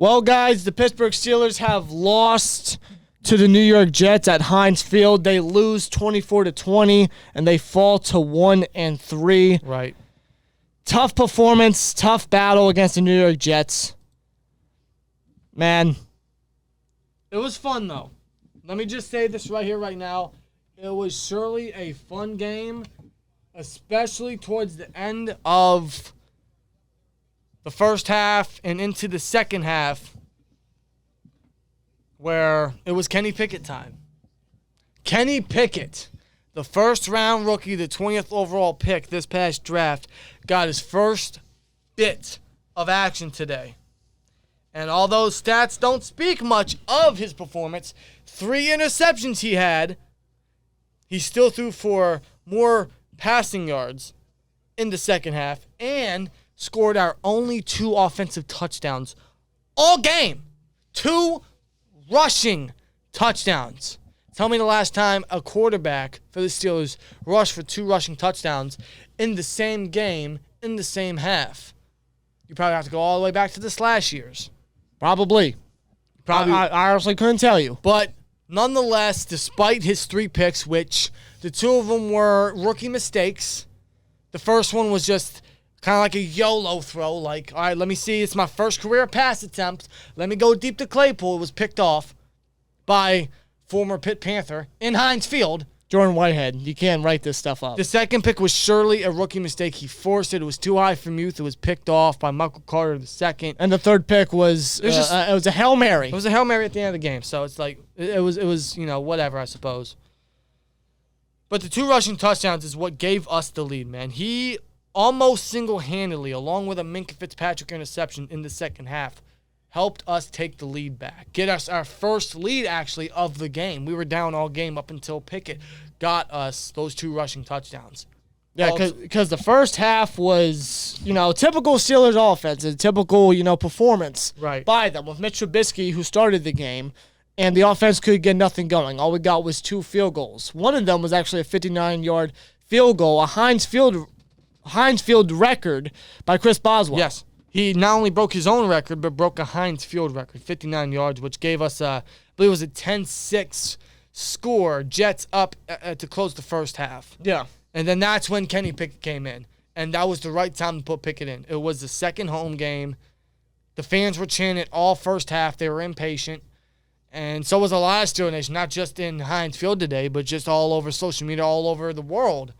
Well, guys, the Pittsburgh Steelers have lost to the New York Jets at Heinz Field. They lose 24-20, and they fall to 1-3. Right. Tough performance, tough battle against the New York Jets. Man, it was fun, though. Let me just say this right here, right now. It was surely a fun game, especially towards the end of the first half and into the second half, where it was Kenny Pickett time. Kenny Pickett, the first-round rookie, the 20th overall pick this past draft, got his first bit of action today. And although stats don't speak much of his performance, 3 interceptions he had, he still threw for more passing yards in the second half and scored our only 2 offensive touchdowns all game. 2 rushing touchdowns. Tell me the last time a quarterback for the Steelers rushed for 2 rushing touchdowns in the same game, in the same half. You probably have to go all the way back to the slash years. Probably. I honestly couldn't tell you. But nonetheless, despite his 3 picks, which the 2 of them were rookie mistakes, the first one was just kind of like a YOLO throw, like, all right, let me see. It's my first career pass attempt. Let me go deep to Claypool. It was picked off by former Pitt Panther in Heinz Field. Jordan Whitehead. You can't write this stuff up. The second pick was surely a rookie mistake. He forced it. It was too high for Muth. It was picked off by Michael Carter the second. And the third pick was it was a Hail Mary. It was a Hail Mary at the end of the game. So it's like it was whatever, I suppose. But the 2 rushing touchdowns is what gave us the lead, man. He almost single-handedly, along with a Minkah Fitzpatrick interception in the second half, helped us take the lead back. Get us our first lead, actually, of the game. We were down all game up until Pickett got us those 2 rushing touchdowns. Yeah, because the first half was, typical Steelers offense, a typical, performance by them with Mitch Trubisky, who started the game, and the offense could get nothing going. All we got was 2 field goals. One of them was actually a 59-yard field goal, a Heinz Field record by Chris Boswell. Yes. He not only broke his own record, but broke a Heinz Field record, 59 yards, which gave us, I believe it was a 10-6 score, Jets up to close the first half. Yeah. And then that's when Kenny Pickett came in. And that was the right time to put Pickett in. It was the second home game. The fans were chanting all first half. They were impatient. And so was a lot of Steelers Nation, not just in Heinz Field today, but just all over social media, all over the world.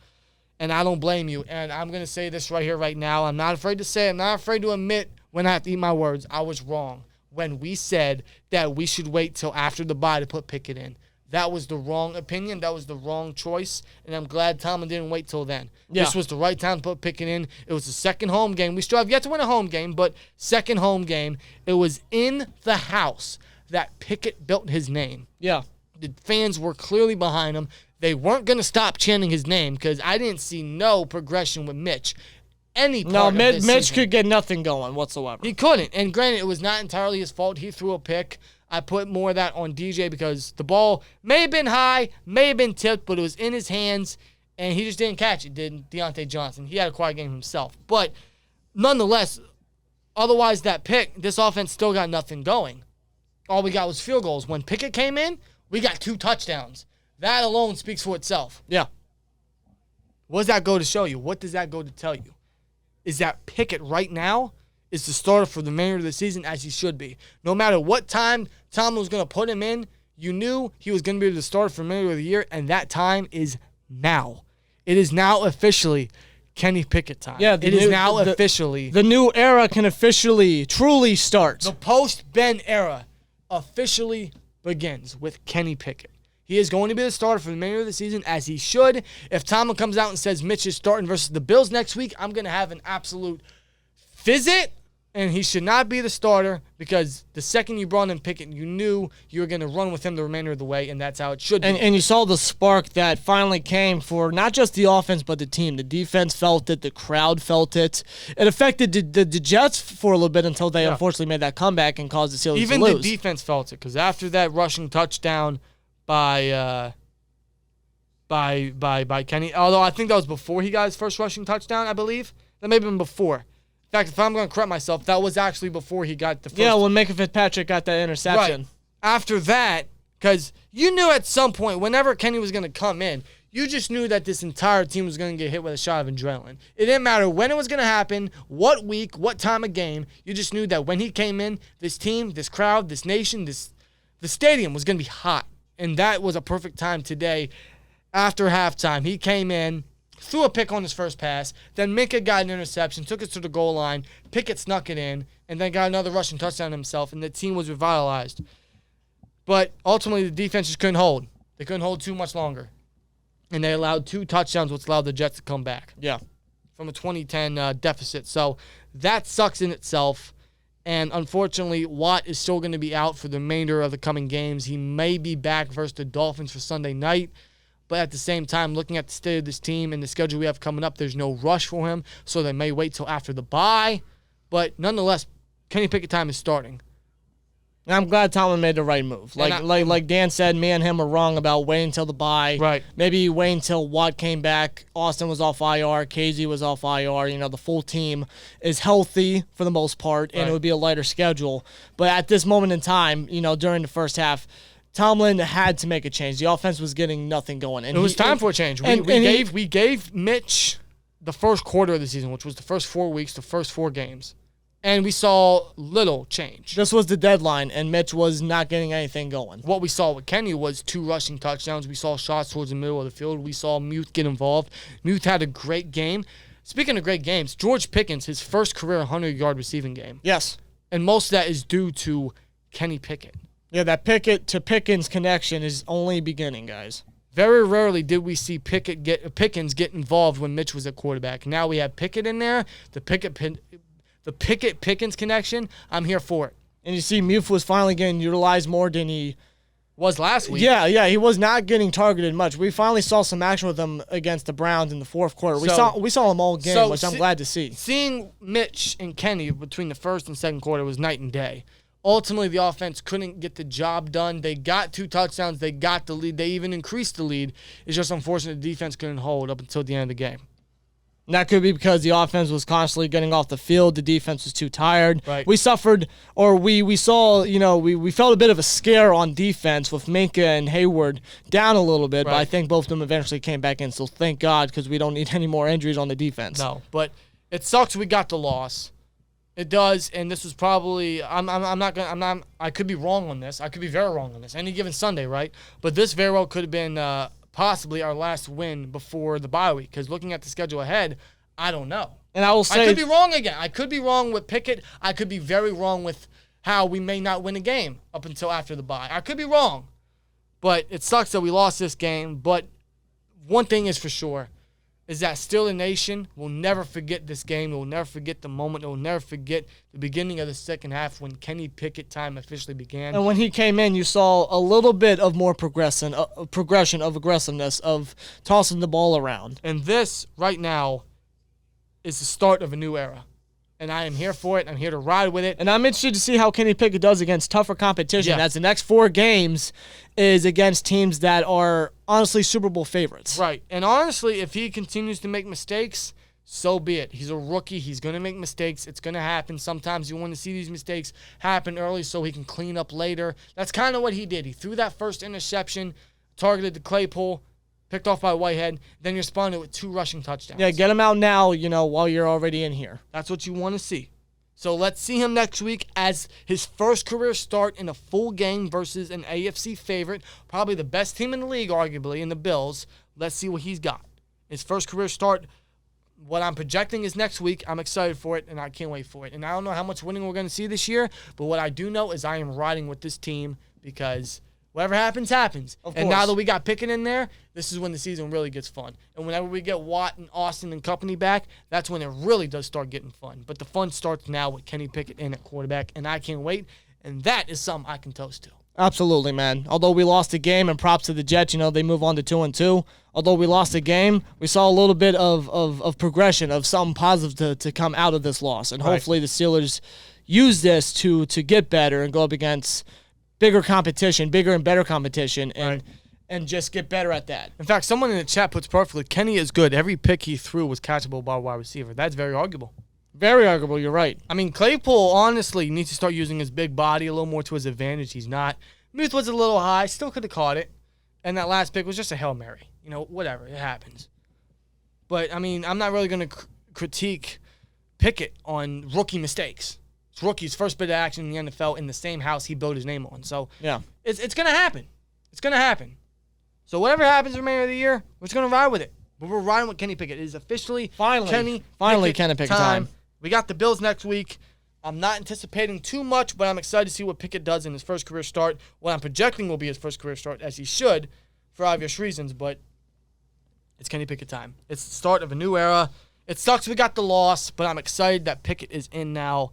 And I don't blame you. And I'm going to say this right here, right now. I'm not afraid to say it. I'm not afraid to admit when I have to eat my words. I was wrong when we said that we should wait till after the bye to put Pickett in. That was the wrong opinion. That was the wrong choice. And I'm glad Tomlin didn't wait till then. Yeah. This was the right time to put Pickett in. It was the second home game. We still have yet to win a home game, but second home game. It was in the house that Pickett built his name. Yeah. The fans were clearly behind him. They weren't going to stop chanting his name because I didn't see no progression with Mitch. Mitch could get nothing going whatsoever. He couldn't. And granted, it was not entirely his fault. He threw a pick. I put more of that on DJ because the ball may have been high, may have been tipped, but it was in his hands, and he just didn't catch it, did Deontay Johnson. He had a quiet game himself. But nonetheless, otherwise that pick, this offense still got nothing going. All we got was field goals. When Pickett came in, we got 2 touchdowns. That alone speaks for itself. Yeah. What does that go to show you? What does that go to tell you? Is that Pickett right now is the starter for the remainder of the season as he should be. No matter what time Tomlin was going to put him in, you knew he was going to be the starter for the remainder of the year, and that time is now. It is now officially Kenny Pickett time. Yeah, it is now officially. The new era can officially, truly start. The post-Ben era officially begins with Kenny Pickett. He is going to be the starter for the remainder of the season, as he should. If Tomlin comes out and says Mitch is starting versus the Bills next week, I'm going to have an absolute visit, and he should not be the starter because the second you brought in Pickett, you knew you were going to run with him the remainder of the way, and that's how it should be. And you saw the spark that finally came for not just the offense but the team. The defense felt it. The crowd felt it. It affected the Jets for a little bit until they unfortunately made that comeback and caused the Steelers to lose. Even the defense felt it because after that rushing touchdown by Kenny, although I think that was before he got his first rushing touchdown, I believe. That may have been before. fact, if I'm going to correct myself, that was actually before he got the first. Yeah, when Minka Fitzpatrick got that interception. Right. After that, because you knew at some point, whenever Kenny was going to come in, you just knew that this entire team was going to get hit with a shot of adrenaline. It didn't matter when it was going to happen, what week, what time of game. You just knew that when he came in, this team, this crowd, this nation, the stadium was going to be hot. And that was a perfect time today. After halftime, he came in, threw a pick on his first pass. Then Minka got an interception, took it to the goal line. Pickett snuck it in, and then got another rushing touchdown himself, and the team was revitalized. But ultimately, the defense just couldn't hold. They couldn't hold too much longer. And they allowed 2 touchdowns, which allowed the Jets to come back. Yeah. From a 2010 deficit. So that sucks in itself. And unfortunately, Watt is still going to be out for the remainder of the coming games. He may be back versus the Dolphins for Sunday night. But at the same time, looking at the state of this team and the schedule we have coming up, there's no rush for him. So they may wait till after the bye. But nonetheless, Kenny Pickett time is starting. And I'm glad Tomlin made the right move. Like Dan said, me and him were wrong about waiting until the bye. Right. Maybe wait until Watt came back. Austin was off IR. KZ was off IR. You know, the full team is healthy for the most part, and it would be a lighter schedule. But at this moment in time, you know, during the first half, Tomlin had to make a change. The offense was getting nothing going. And it was time for a change. We gave Mitch the first quarter of the season, which was the first 4 weeks, the first 4 games. And we saw little change. This was the deadline, and Mitch was not getting anything going. What we saw with Kenny was 2 rushing touchdowns. We saw shots towards the middle of the field. We saw Muth get involved. Muth had a great game. Speaking of great games, George Pickens, his first career 100-yard receiving game. Yes. And most of that is due to Kenny Pickett. Yeah, that Pickett to Pickens connection is only beginning, guys. Very rarely did we see Pickens get involved when Mitch was at quarterback. Now we have Pickett in there. The Pickett-Pickens connection, I'm here for it. And you see Muth was finally getting utilized more than he was last week. Yeah, he was not getting targeted much. We finally saw some action with him against the Browns in the fourth quarter. We saw him all game, which I'm glad to see. Seeing Mitch and Kenny between the first and second quarter was night and day. Ultimately, the offense couldn't get the job done. They got 2 touchdowns. They got the lead. They even increased the lead. It's just unfortunate the defense couldn't hold up until the end of the game. And that could be because the offense was constantly getting off the field. The defense was too tired. Right. We suffered, or we saw, you know, we felt a bit of a scare on defense with Minka and Hayward down a little bit, but I think both of them eventually came back in. So thank God, because we don't need any more injuries on the defense. No, but it sucks we got the loss. It does, and this was probably I could be wrong on this. I could be very wrong on this. Any given Sunday, right? But this very well could have been possibly our last win before the bye week, because looking at the schedule ahead, I don't know. And I will say, I could be wrong again. I could be wrong with Pickett. I could be very wrong with how we may not win a game up until after the bye. I could be wrong, but it sucks that we lost this game. But one thing is for sure, is that Steelers Nation will never forget this game. It will never forget the moment. It will never forget the beginning of the second half when Kenny Pickett time officially began. And when he came in, you saw a little bit of more progression of aggressiveness, of tossing the ball around. And this, right now, is the start of a new era. And I am here for it. I'm here to ride with it. And I'm interested to see how Kenny Pickett does against tougher competition, Yeah. as the next 4 games is against teams that are honestly Super Bowl favorites. Right. And honestly, if he continues to make mistakes, so be it. He's a rookie. He's going to make mistakes. It's going to happen. Sometimes you want to see these mistakes happen early so he can clean up later. That's kind of what he did. He threw that first interception, targeted the Claypool, picked off by Whitehead, then you responded with 2 rushing touchdowns. Yeah, get him out now, you know, while you're already in here. That's what you want to see. So let's see him next week as his first career start in a full game versus an AFC favorite, probably the best team in the league, arguably, in the Bills. Let's see what he's got. His first career start, what I'm projecting is next week. I'm excited for it, and I can't wait for it. And I don't know how much winning we're going to see this year, but what I do know is I am riding with this team because whatever happens, happens. And now that we got Pickett in there, this is when the season really gets fun. And whenever we get Watt and Austin and company back, that's when it really does start getting fun. But the fun starts now with Kenny Pickett in at quarterback, and I can't wait. And that is something I can toast to. Absolutely, man. Although we lost the game, and props to the Jets, you know, they move on to 2-2. Although we lost the game, we saw a little bit of progression, of something positive to come out of this loss. And hopefully the Steelers use this to get better and go up against bigger competition, bigger and better competition, and just get better at that. In fact, someone in the chat puts perfectly, Kenny is good. Every pick he threw was catchable by a wide receiver. That's very arguable. Very arguable. You're right. I mean, Claypool honestly needs to start using his big body a little more to his advantage. He's not. Muth was a little high, still could have caught it. And that last pick was just a Hail Mary. You know, whatever. It happens. But, I mean, I'm not really going to critique Pickett on rookie mistakes. It's rookie's first bit of action in the NFL in the same house he built his name on. So, yeah, it's going to happen. It's going to happen. So, whatever happens the remainder of the year, we're just going to ride with it. But we're riding with Kenny Pickett. It is officially Kenny Pickett time. We got the Bills next week. I'm not anticipating too much, but I'm excited to see what Pickett does in his first career start. What I'm projecting will be his first career start, as he should, for obvious reasons. But it's Kenny Pickett time. It's the start of a new era. It sucks we got the loss, but I'm excited that Pickett is in now.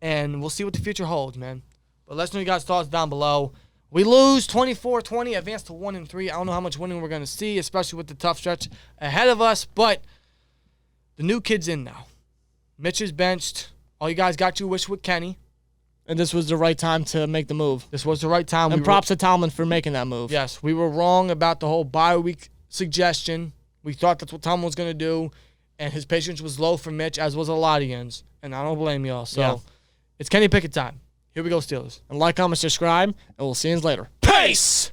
And we'll see what the future holds, man. But let us know your guys' thoughts down below. We lose 24-20, advance to 1-3. I don't know how much winning we're going to see, especially with the tough stretch ahead of us. But the new kid's in now. Mitch is benched. All you guys got your wish with Kenny. And this was the right time to make the move. This was the right time. And props to Tomlin for making that move. Yes, we were wrong about the whole bye week suggestion. We thought that's what Tomlin was going to do. And his patience was low for Mitch, as was a lot of Ian's. And I don't blame y'all. So It's Kenny Pickett time. Here we go, Steelers. And like, comment, subscribe, and we'll see you later. Peace!